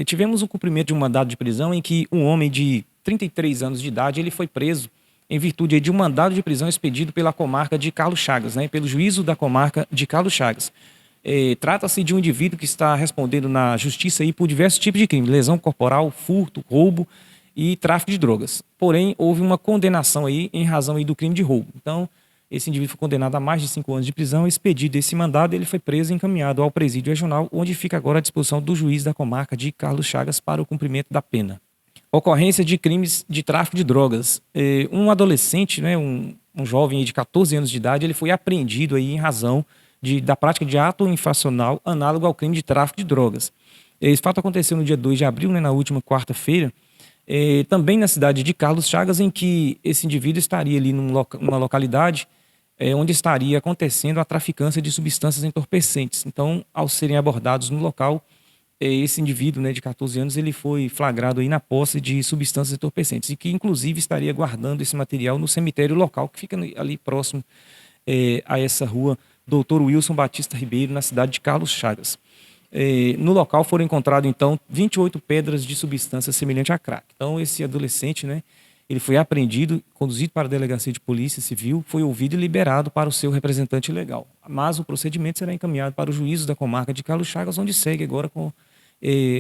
Tivemos o cumprimento de um mandado de prisão em que um homem de 33 anos de idade ele foi preso em virtude aí de um mandado de prisão expedido pela comarca de Carlos Chagas, né, pelo juízo da comarca de Carlos Chagas. Trata-se de um indivíduo que está respondendo na justiça aí por diversos tipos de crime: lesão corporal, furto, roubo e tráfico de drogas. Porém, houve uma condenação aí em razão aí do crime de roubo. Então, esse indivíduo foi condenado a mais de 5 anos de prisão. Expedido esse mandado, ele foi preso e encaminhado ao presídio regional, onde fica agora à disposição do juiz da comarca de Carlos Chagas para o cumprimento da pena. Ocorrência de crimes de tráfico de drogas. Um adolescente, né, um jovem aí de 14 anos de idade, ele foi apreendido aí em razão da prática de ato infracional análogo ao crime de tráfico de drogas. Esse fato aconteceu no dia 2 de abril, né, na última quarta-feira, também na cidade de Carlos Chagas, em que esse indivíduo estaria ali numa localidade onde estaria acontecendo a traficância de substâncias entorpecentes. Então, ao serem abordados no local, esse indivíduo, né, de 14 anos, ele foi flagrado aí na posse de substâncias entorpecentes e que, inclusive, estaria guardando esse material no cemitério local, que fica ali próximo a essa rua Doutor Wilson Batista Ribeiro, na cidade de Carlos Chagas. No local foram encontradas, então, 28 pedras de substância semelhante a crack. Então, esse adolescente, né, ele foi apreendido, conduzido para a delegacia de polícia civil, foi ouvido e liberado para o seu representante legal. Mas o procedimento será encaminhado para o juízo da comarca de Carlos Chagas, onde segue agora com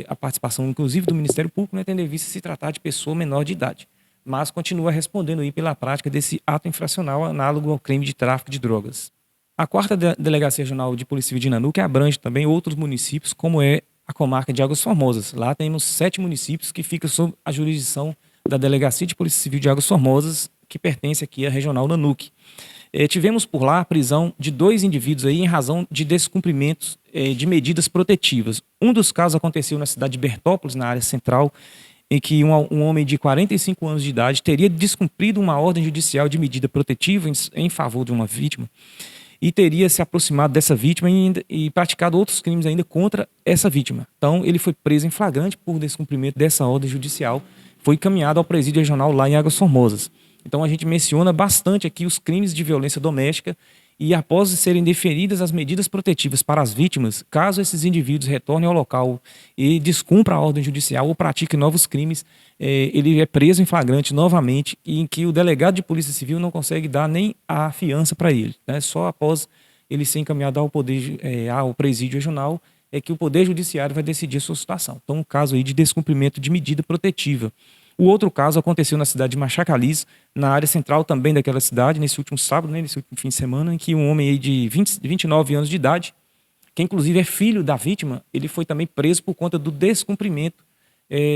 a participação, inclusive, do Ministério Público, né, tendo em vista se tratar de pessoa menor de idade. Mas continua respondendo aí pela prática desse ato infracional análogo ao crime de tráfico de drogas. A quarta Delegacia Regional de Polícia Civil de Nanuque abrange também outros municípios, como é a comarca de Águas Formosas. Lá temos 7 municípios que ficam sob a jurisdição da Delegacia de Polícia Civil de Águas Formosas, que pertence aqui à Regional Nanuque. Tivemos por lá a prisão de 2 indivíduos aí em razão de descumprimentos de medidas protetivas. Um dos casos aconteceu na cidade de Bertópolis, na área central, em que um homem de 45 anos de idade teria descumprido uma ordem judicial de medida protetiva em favor de uma vítima e teria se aproximado dessa vítima e praticado outros crimes ainda contra essa vítima. Então, ele foi preso em flagrante por descumprimento dessa ordem judicial, foi encaminhado ao presídio regional lá em Águas Formosas. Então, a gente menciona bastante aqui os crimes de violência doméstica e, após serem deferidas as medidas protetivas para as vítimas, caso esses indivíduos retornem ao local e descumpram a ordem judicial ou pratiquem novos crimes, ele é preso em flagrante novamente, e em que o delegado de polícia civil não consegue dar nem a fiança para ele, né? Só após ele ser encaminhado ao presídio regional é que o Poder Judiciário vai decidir a sua situação. Então, um caso aí de descumprimento de medida protetiva. O outro caso aconteceu na cidade de Machacaliz, na área central também daquela cidade, nesse último sábado, né, nesse último fim de semana, em que um homem aí de 29 anos de idade, que inclusive é filho da vítima, ele foi também preso por conta do descumprimento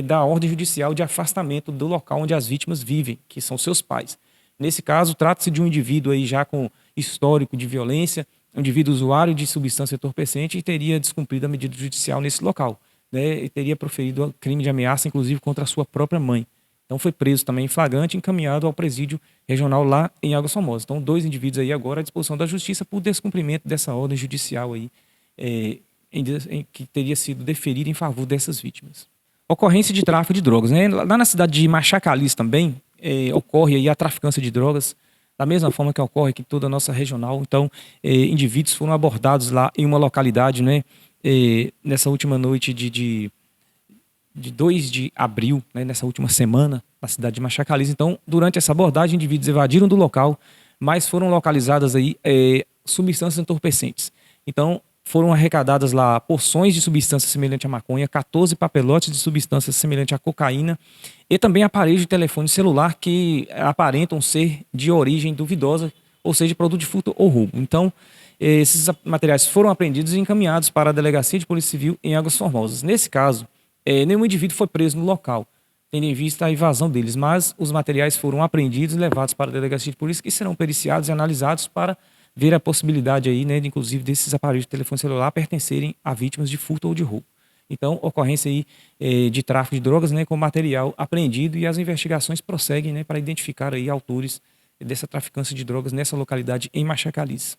da ordem judicial de afastamento do local onde as vítimas vivem, que são seus pais. Nesse caso, trata-se de um indivíduo aí já com histórico de violência, um indivíduo usuário de substância entorpecente e teria descumprido a medida judicial nesse local, né, e teria proferido crime de ameaça, inclusive contra a sua própria mãe. Então foi preso também em flagrante e encaminhado ao presídio regional lá em Águas Formosas. Então 2 indivíduos aí agora à disposição da justiça por descumprimento dessa ordem judicial aí, que teria sido deferida em favor dessas vítimas. Ocorrência de tráfico de drogas, né? Lá na cidade de Machacaliz também ocorre aí a traficância de drogas, da mesma forma que ocorre aqui em toda a nossa regional. Então, indivíduos foram abordados lá em uma localidade, né, nessa última noite de 2 de abril, né, nessa última semana, na cidade de Machacaliz. Então, durante essa abordagem, indivíduos evadiram do local, mas foram localizadas aí substâncias entorpecentes. Então, foram arrecadadas lá porções de substância semelhante à maconha, 14 papelotes de substância semelhante à cocaína e também aparelhos de telefone celular que aparentam ser de origem duvidosa, ou seja, produto de furto ou roubo. Então, esses materiais foram apreendidos e encaminhados para a Delegacia de Polícia Civil em Águas Formosas. Nesse caso, nenhum indivíduo foi preso no local, tendo em vista a evasão deles, mas os materiais foram apreendidos e levados para a Delegacia de Polícia, que serão periciados e analisados para ver a possibilidade aí, né, inclusive desses aparelhos de telefone celular pertencerem a vítimas de furto ou de roubo. Então, ocorrência aí de tráfico de drogas, né, com material apreendido, e as investigações prosseguem, né, para identificar aí autores dessa traficância de drogas nessa localidade em Machacaliz.